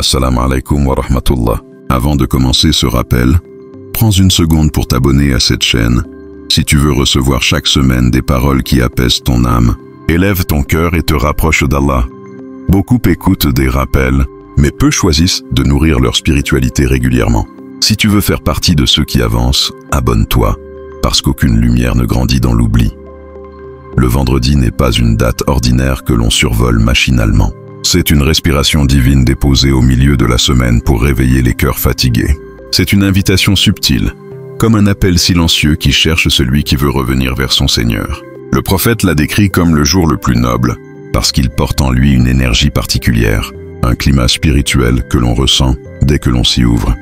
Assalamu alaikum wa rahmatullah. Avant de commencer ce rappel, prends une seconde pour t'abonner à cette chaîne si tu veux recevoir chaque semaine des paroles qui apaisent ton âme, élèvent ton cœur et te rapprochent d'Allah. Beaucoup écoutent des rappels, mais peu choisissent de nourrir leur spiritualité régulièrement. Si tu veux faire partie de ceux qui avancent, abonne-toi, parce qu'aucune lumière ne grandit dans l'oubli. Le vendredi n'est pas une date ordinaire que l'on survole machinalement. C'est une respiration divine déposée au milieu de la semaine pour réveiller les cœurs fatigués. C'est une invitation subtile, comme un appel silencieux qui cherche celui qui veut revenir vers son Seigneur. Le prophète l'a décrit comme le jour le plus noble, parce qu'il porte en lui une énergie particulière, un climat spirituel que l'on ressent dès que l'on s'y ouvre.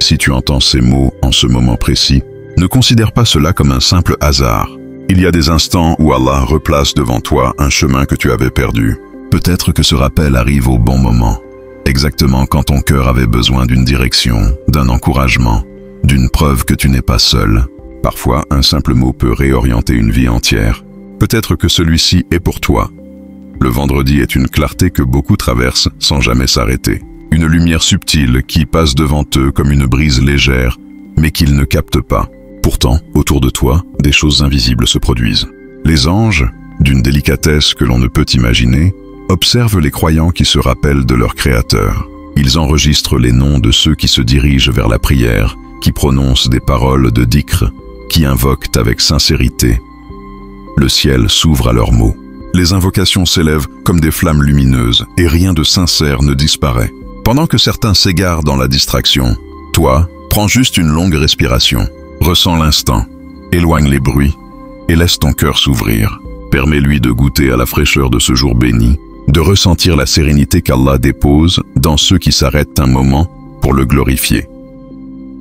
Si tu entends ces mots en ce moment précis, ne considère pas cela comme un simple hasard. Il y a des instants où Allah replace devant toi un chemin que tu avais perdu. Peut-être que ce rappel arrive au bon moment, exactement quand ton cœur avait besoin d'une direction, d'un encouragement, d'une preuve que tu n'es pas seul. Parfois, un simple mot peut réorienter une vie entière. Peut-être que celui-ci est pour toi. Le vendredi est une clarté que beaucoup traversent sans jamais s'arrêter. Une lumière subtile qui passe devant eux comme une brise légère, mais qu'ils ne captent pas. Pourtant, autour de toi, des choses invisibles se produisent. Les anges, d'une délicatesse que l'on ne peut imaginer, observent les croyants qui se rappellent de leur Créateur. Ils enregistrent les noms de ceux qui se dirigent vers la prière, qui prononcent des paroles de dhikr, qui invoquent avec sincérité. Le ciel s'ouvre à leurs mots. Les invocations s'élèvent comme des flammes lumineuses et rien de sincère ne disparaît. Pendant que certains s'égarent dans la distraction, toi, prends juste une longue respiration. Ressens l'instant, éloigne les bruits et laisse ton cœur s'ouvrir. Permets-lui de goûter à la fraîcheur de ce jour béni, de ressentir la sérénité qu'Allah dépose dans ceux qui s'arrêtent un moment pour le glorifier.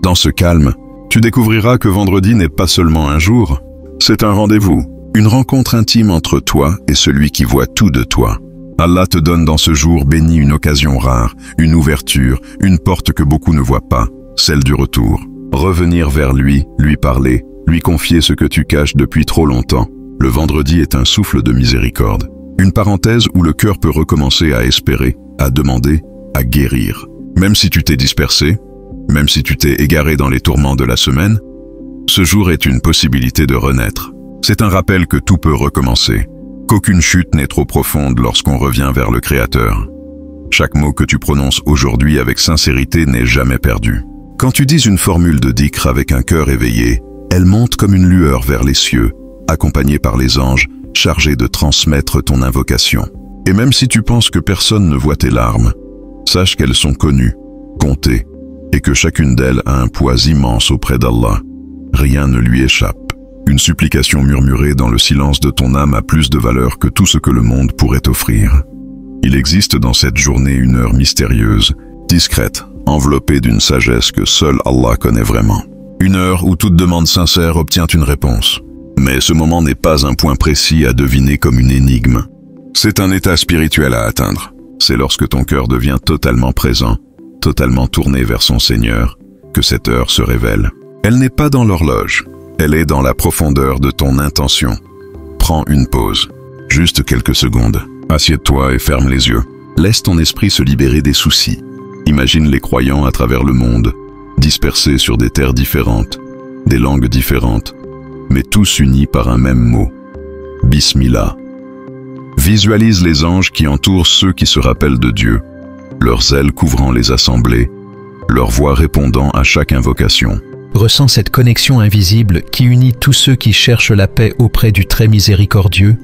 Dans ce calme, tu découvriras que vendredi n'est pas seulement un jour, c'est un rendez-vous, une rencontre intime entre toi et celui qui voit tout de toi. Allah te donne dans ce jour béni une occasion rare, une ouverture, une porte que beaucoup ne voient pas, celle du retour. Revenir vers lui parler, lui confier ce que tu caches depuis trop longtemps. Le vendredi est un souffle de miséricorde. Une parenthèse où le cœur peut recommencer à espérer, à demander, à guérir. Même si tu t'es dispersé, même si tu t'es égaré dans les tourments de la semaine, ce jour est une possibilité de renaître. C'est un rappel que tout peut recommencer, qu'aucune chute n'est trop profonde lorsqu'on revient vers le Créateur. Chaque mot que tu prononces aujourd'hui avec sincérité n'est jamais perdu. Quand tu dis une formule de dhikr avec un cœur éveillé, elle monte comme une lueur vers les cieux, accompagnée par les anges, chargés de transmettre ton invocation. Et même si tu penses que personne ne voit tes larmes, sache qu'elles sont connues, comptées, et que chacune d'elles a un poids immense auprès d'Allah. Rien ne lui échappe. Une supplication murmurée dans le silence de ton âme a plus de valeur que tout ce que le monde pourrait offrir. Il existe dans cette journée une heure mystérieuse, discrète, enveloppée d'une sagesse que seul Allah connaît vraiment. Une heure où toute demande sincère obtient une réponse. Mais ce moment n'est pas un point précis à deviner comme une énigme. C'est un état spirituel à atteindre. C'est lorsque ton cœur devient totalement présent, totalement tourné vers son Seigneur, que cette heure se révèle. Elle n'est pas dans l'horloge, elle est dans la profondeur de ton intention. Prends une pause, juste quelques secondes. Assieds-toi et ferme les yeux. Laisse ton esprit se libérer des soucis. Imagine les croyants à travers le monde, dispersés sur des terres différentes, des langues différentes, mais tous unis par un même mot. Bismillah. Visualise les anges qui entourent ceux qui se rappellent de Dieu, leurs ailes couvrant les assemblées, leur voix répondant à chaque invocation. Ressens cette connexion invisible qui unit tous ceux qui cherchent la paix auprès du très miséricordieux.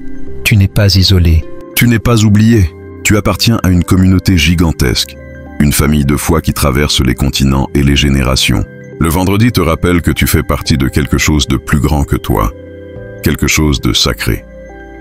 Tu n'es pas isolé. Tu n'es pas oublié. Tu appartiens à une communauté gigantesque, une famille de foi qui traverse les continents et les générations. Le vendredi te rappelle que tu fais partie de quelque chose de plus grand que toi, quelque chose de sacré.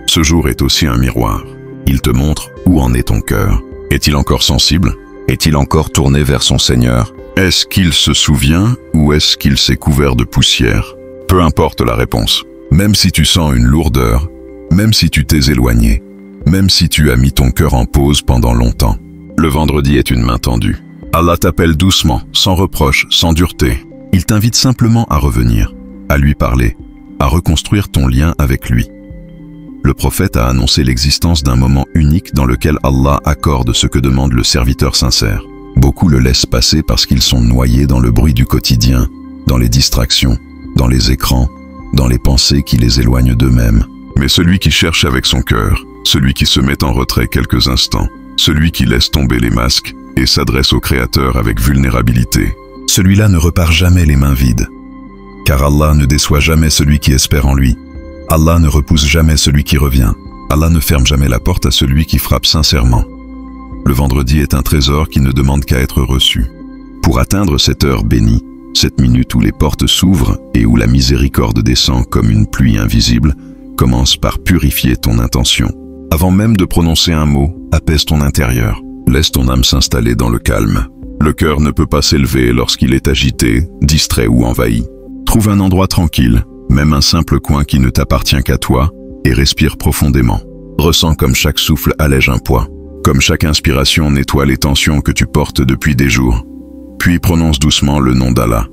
Ce jour est aussi un miroir. Il te montre où en est ton cœur. Est-il encore sensible? Est-il encore tourné vers son Seigneur? Est-ce qu'il se souvient ou est-ce qu'il s'est couvert de poussière? Peu importe la réponse. Même si tu sens une lourdeur, même si tu t'es éloigné, même si tu as mis ton cœur en pause pendant longtemps, le vendredi est une main tendue. Allah t'appelle doucement, sans reproche, sans dureté. Il t'invite simplement à revenir, à lui parler, à reconstruire ton lien avec lui. Le prophète a annoncé l'existence d'un moment unique dans lequel Allah accorde ce que demande le serviteur sincère. Beaucoup beaucoup le laissent passer parce qu'ils sont noyés dans le bruit du quotidien, dans les distractions, dans les écrans, dans les pensées qui les éloignent d'eux-mêmes. Mais celui qui cherche avec son cœur, celui qui se met en retrait quelques instants, celui qui laisse tomber les masques et s'adresse au Créateur avec vulnérabilité, celui-là ne repart jamais les mains vides. Car Allah ne déçoit jamais celui qui espère en lui. Allah ne repousse jamais celui qui revient. Allah ne ferme jamais la porte à celui qui frappe sincèrement. Le vendredi est un trésor qui ne demande qu'à être reçu. Pour atteindre cette heure bénie, cette minute où les portes s'ouvrent et où la miséricorde descend comme une pluie invisible, commence par purifier ton intention. Avant même de prononcer un mot, apaise ton intérieur. Laisse ton âme s'installer dans le calme. Le cœur ne peut pas s'élever lorsqu'il est agité, distrait ou envahi. Trouve un endroit tranquille, même un simple coin qui ne t'appartient qu'à toi, et respire profondément. Ressens comme chaque souffle allège un poids, comme chaque inspiration nettoie les tensions que tu portes depuis des jours. Puis prononce doucement le nom d'Allah.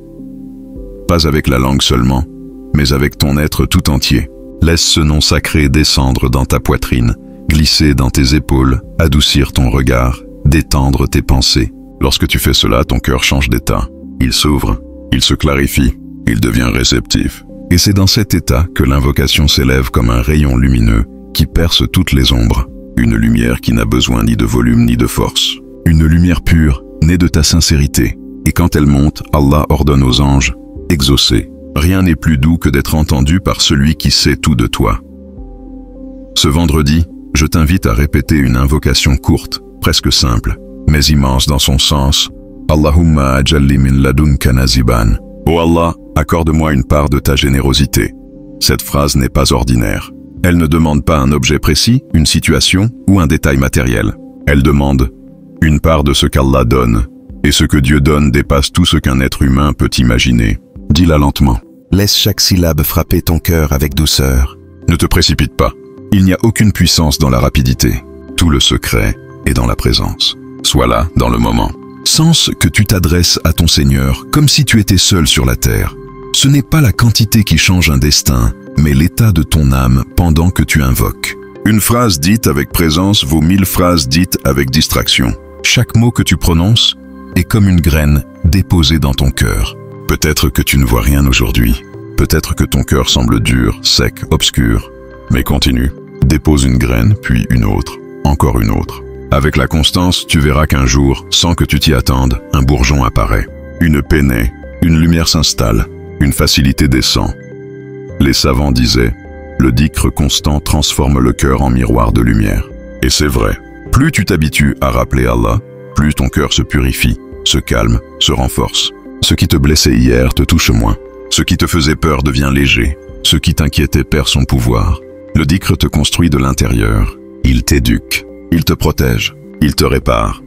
Pas avec la langue seulement, mais avec ton être tout entier. Laisse ce nom sacré descendre dans ta poitrine, glisser dans tes épaules, adoucir ton regard, détendre tes pensées. Lorsque tu fais cela, ton cœur change d'état. Il s'ouvre, il se clarifie, il devient réceptif. Et c'est dans cet état que l'invocation s'élève comme un rayon lumineux qui perce toutes les ombres. Une lumière qui n'a besoin ni de volume ni de force. Une lumière pure, née de ta sincérité. Et quand elle monte, Allah ordonne aux anges, exaucez. Rien n'est plus doux que d'être entendu par celui qui sait tout de toi. Ce vendredi, je t'invite à répéter une invocation courte, presque simple, mais immense dans son sens. Allahumma ajalli min ladunka naziban. Oh Allah, accorde-moi une part de ta générosité. Cette phrase n'est pas ordinaire. Elle ne demande pas un objet précis, une situation ou un détail matériel. Elle demande une part de ce qu'Allah donne. Et ce que Dieu donne dépasse tout ce qu'un être humain peut imaginer. Dis-la lentement. Laisse chaque syllabe frapper ton cœur avec douceur. Ne te précipite pas. Il n'y a aucune puissance dans la rapidité. Tout le secret est dans la présence. Sois là, dans le moment. Sens que tu t'adresses à ton Seigneur comme si tu étais seul sur la terre. Ce n'est pas la quantité qui change un destin, mais l'état de ton âme pendant que tu invoques. Une phrase dite avec présence vaut 1000 phrases dites avec distraction. Chaque mot que tu prononces est comme une graine déposée dans ton cœur. Peut-être que tu ne vois rien aujourd'hui. Peut-être que ton cœur semble dur, sec, obscur. Mais continue. Dépose une graine, puis une autre, encore une autre. Avec la constance, tu verras qu'un jour, sans que tu t'y attendes, un bourgeon apparaît. Une paix naît, une lumière s'installe, une facilité descend. Les savants disaient, le dhikr constant transforme le cœur en miroir de lumière. Et c'est vrai. Plus tu t'habitues à rappeler Allah, plus ton cœur se purifie, se calme, se renforce. Ce qui te blessait hier te touche moins. Ce qui te faisait peur devient léger. Ce qui t'inquiétait perd son pouvoir. Le dhikr te construit de l'intérieur. Il t'éduque. Il te protège, il te répare.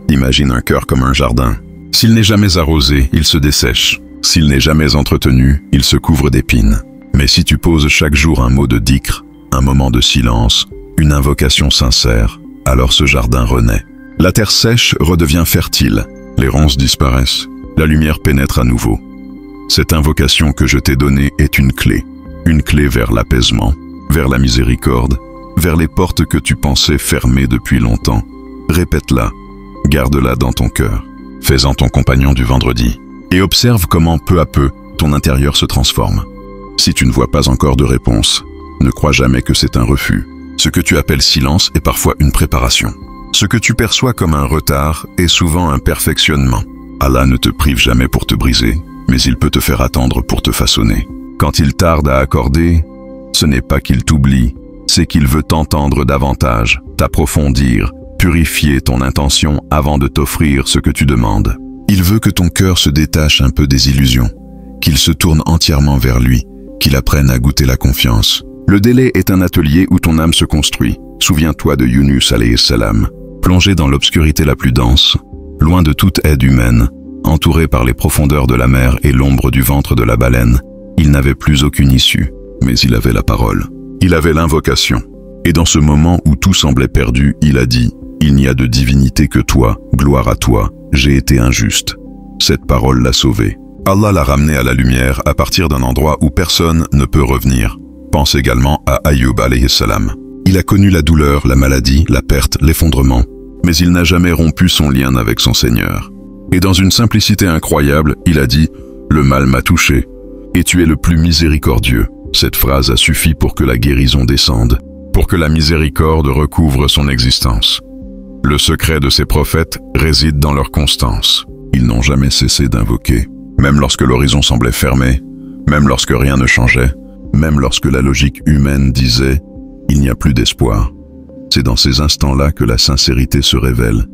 Imagine un cœur comme un jardin. S'il n'est jamais arrosé, il se dessèche. S'il n'est jamais entretenu, il se couvre d'épines. Mais si tu poses chaque jour un mot de dhikr, un moment de silence, une invocation sincère, alors ce jardin renaît. La terre sèche redevient fertile, les ronces disparaissent, la lumière pénètre à nouveau. Cette invocation que je t'ai donnée est une clé vers l'apaisement, vers la miséricorde, vers les portes que tu pensais fermées depuis longtemps. Répète-la, garde-la dans ton cœur. Fais-en ton compagnon du vendredi. Et observe comment peu à peu, ton intérieur se transforme. Si tu ne vois pas encore de réponse, ne crois jamais que c'est un refus. Ce que tu appelles silence est parfois une préparation. Ce que tu perçois comme un retard est souvent un perfectionnement. Allah ne te prive jamais pour te briser, mais il peut te faire attendre pour te façonner. Quand il tarde à accorder, ce n'est pas qu'il t'oublie, c'est qu'il veut t'entendre davantage, t'approfondir, purifier ton intention avant de t'offrir ce que tu demandes. Il veut que ton cœur se détache un peu des illusions, qu'il se tourne entièrement vers lui, qu'il apprenne à goûter la confiance. Le délai est un atelier où ton âme se construit. Souviens-toi de Yunus alayhi salam, plongé dans l'obscurité la plus dense, loin de toute aide humaine, entouré par les profondeurs de la mer et l'ombre du ventre de la baleine. Il n'avait plus aucune issue, mais il avait la parole. Il avait l'invocation. Et dans ce moment où tout semblait perdu, il a dit « Il n'y a de divinité que toi, gloire à toi, j'ai été injuste. » Cette parole l'a sauvé. Allah l'a ramené à la lumière à partir d'un endroit où personne ne peut revenir. Pense également à Ayyub alayhi salam. Il a connu la douleur, la maladie, la perte, l'effondrement, mais il n'a jamais rompu son lien avec son Seigneur. Et dans une simplicité incroyable, il a dit « Le mal m'a touché, et tu es le plus miséricordieux ». Cette phrase a suffi pour que la guérison descende, pour que la miséricorde recouvre son existence. Le secret de ces prophètes réside dans leur constance. Ils n'ont jamais cessé d'invoquer, même lorsque l'horizon semblait fermé, même lorsque rien ne changeait, même lorsque la logique humaine disait « il n'y a plus d'espoir ». C'est dans ces instants-là que la sincérité se révèle,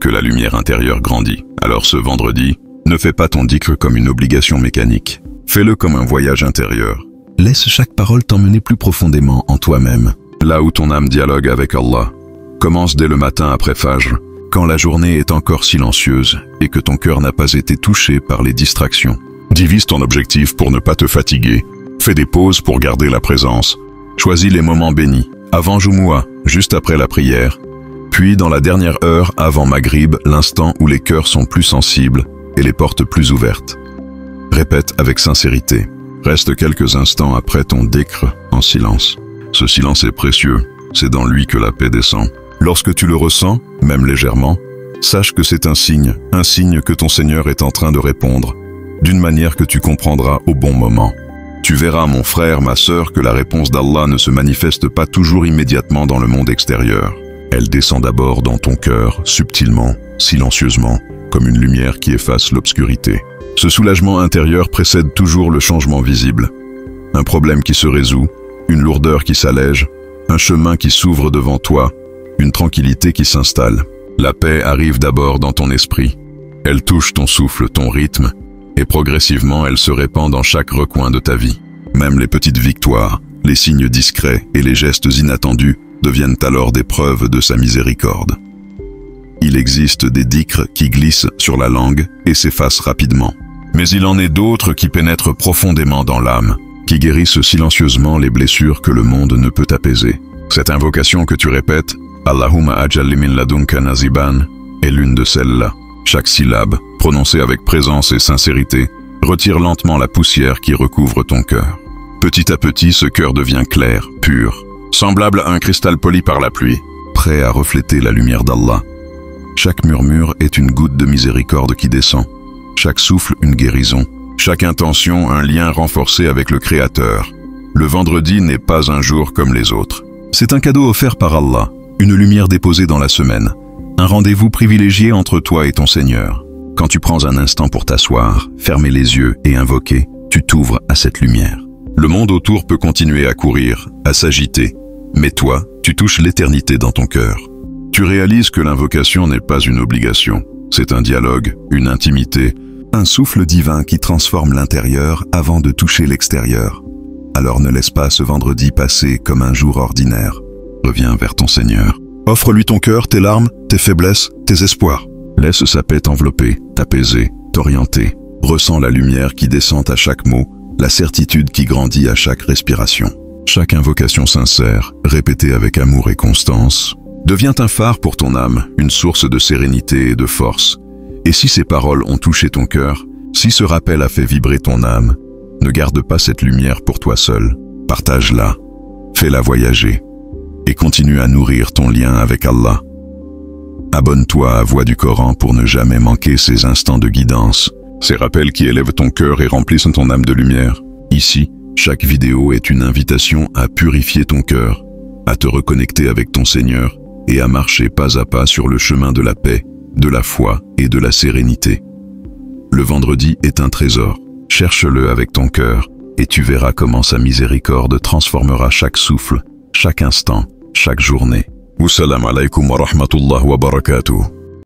que la lumière intérieure grandit. Alors ce vendredi, ne fais pas ton dhikr comme une obligation mécanique. Fais-le comme un voyage intérieur. Laisse chaque parole t'emmener plus profondément en toi-même, là où ton âme dialogue avec Allah. Commence dès le matin après Fajr, quand la journée est encore silencieuse et que ton cœur n'a pas été touché par les distractions. Divise ton objectif pour ne pas te fatiguer. Fais des pauses pour garder la présence. Choisis les moments bénis, avant Jumu'ah, juste après la prière, puis dans la dernière heure avant Maghrib, l'instant où les cœurs sont plus sensibles et les portes plus ouvertes. Répète avec sincérité. Reste quelques instants après ton dhikr en silence. Ce silence est précieux, c'est dans lui que la paix descend. Lorsque tu le ressens, même légèrement, sache que c'est un signe que ton Seigneur est en train de répondre, d'une manière que tu comprendras au bon moment. Tu verras, mon frère, ma sœur, que la réponse d'Allah ne se manifeste pas toujours immédiatement dans le monde extérieur. Elle descend d'abord dans ton cœur, subtilement, silencieusement, comme une lumière qui efface l'obscurité. Ce soulagement intérieur précède toujours le changement visible. Un problème qui se résout, une lourdeur qui s'allège, un chemin qui s'ouvre devant toi, une tranquillité qui s'installe. La paix arrive d'abord dans ton esprit. Elle touche ton souffle, ton rythme, et progressivement elle se répand dans chaque recoin de ta vie. Même les petites victoires, les signes discrets et les gestes inattendus deviennent alors des preuves de sa miséricorde. Il existe des dhikrs qui glissent sur la langue et s'effacent rapidement. Mais il en est d'autres qui pénètrent profondément dans l'âme, qui guérissent silencieusement les blessures que le monde ne peut apaiser. Cette invocation que tu répètes, Allahumma ajalli min ladunka naziban, est l'une de celles-là. Chaque syllabe, prononcée avec présence et sincérité, retire lentement la poussière qui recouvre ton cœur. Petit à petit, ce cœur devient clair, pur, semblable à un cristal poli par la pluie, prêt à refléter la lumière d'Allah. Chaque murmure est une goutte de miséricorde qui descend, chaque souffle une guérison, chaque intention un lien renforcé avec le Créateur. Le vendredi n'est pas un jour comme les autres. C'est un cadeau offert par Allah, une lumière déposée dans la semaine, un rendez-vous privilégié entre toi et ton Seigneur. Quand tu prends un instant pour t'asseoir, fermer les yeux et invoquer, tu t'ouvres à cette lumière. Le monde autour peut continuer à courir, à s'agiter, mais toi, tu touches l'éternité dans ton cœur. Tu réalises que l'invocation n'est pas une obligation, c'est un dialogue, une intimité, un souffle divin qui transforme l'intérieur avant de toucher l'extérieur. Alors ne laisse pas ce vendredi passer comme un jour ordinaire. Reviens vers ton Seigneur. Offre-lui ton cœur, tes larmes, tes faiblesses, tes espoirs. Laisse sa paix t'envelopper, t'apaiser, t'orienter. Ressens la lumière qui descend à chaque mot, la certitude qui grandit à chaque respiration. Chaque invocation sincère, répétée avec amour et constance, devient un phare pour ton âme, une source de sérénité et de force. Et si ces paroles ont touché ton cœur, si ce rappel a fait vibrer ton âme, ne garde pas cette lumière pour toi seul. Partage-la, fais-la voyager, et continue à nourrir ton lien avec Allah. Abonne-toi à Voix du Coran pour ne jamais manquer ces instants de guidance, ces rappels qui élèvent ton cœur et remplissent ton âme de lumière. Ici, chaque vidéo est une invitation à purifier ton cœur, à te reconnecter avec ton Seigneur et à marcher pas à pas sur le chemin de la paix, de la foi et de la sérénité. Le vendredi est un trésor. Cherche-le avec ton cœur et tu verras comment sa miséricorde transformera chaque souffle, chaque instant, chaque journée. Wassalamu alaikum wa rahmatullahi wa barakatuh.